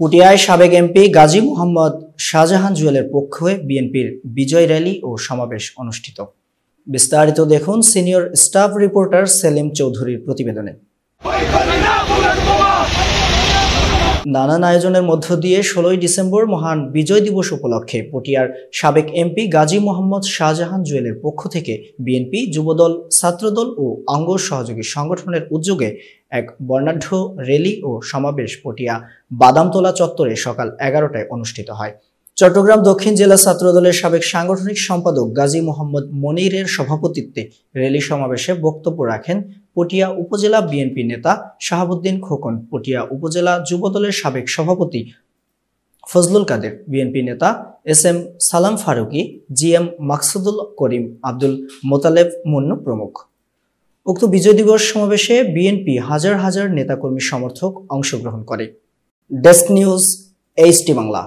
পুটিয়ায় সাবেক এমপি গাজী মোহাম্মদ শাহজাহান জুয়েলের পক্ষে বিএনপির বিজয় র্যালি ও সমাবেশ অনুষ্ঠিত। বিস্তারিত দেখুন সিনিয়র স্টাফ রিপোর্টার সেলিম চৌধুরীর প্রতিবেদনে। নানান আয়োজনের মধ্য দিয়ে 16 ডিসেম্বর মহান বিজয় দিবস উপলক্ষে পটিয়ার সাবেক এমপি গাজী মোহাম্মদ শাহজাহান জুয়েলের পক্ষ থেকে বিএনপি, যুবদল, ছাত্রদল ও অঙ্গ সহযোগী সংগঠনের উদ্যোগে এক বর্ণাঢ্য র্যালি ও সমাবেশ পটিয়া বাদামতলা চত্বরে সকাল 11টায় অনুষ্ঠিত হয়। চট্টগ্রাম দক্ষিণ জেলা ছাত্রদলের সাবেক সাংগঠনিক সম্পাদক গাজী মোহাম্মদ মনিরের সভাপতিত্বে র্যালি সমাবেশে বক্তব্য রাখেন পটিয়া উপজেলা বিএনপি নেতা শাহাবুদ্দিন খোকন, পটিয়া উপজেলা যুবদলের সাবেক সভাপতি ফজলুল কাদের, বিএনপি নেতা এস.এম. সালাম ফারুকী, জি.এম. মাকসুদুল করিম, আব্দুল মোতালেব মুন্নু প্রমুখ। উক্ত বিজয় দিবস সমাবেশে বিএনপি হাজার হাজার নেতাকর্মী সমর্থক অংশগ্রহণ করে। Desk news, HT Bangla.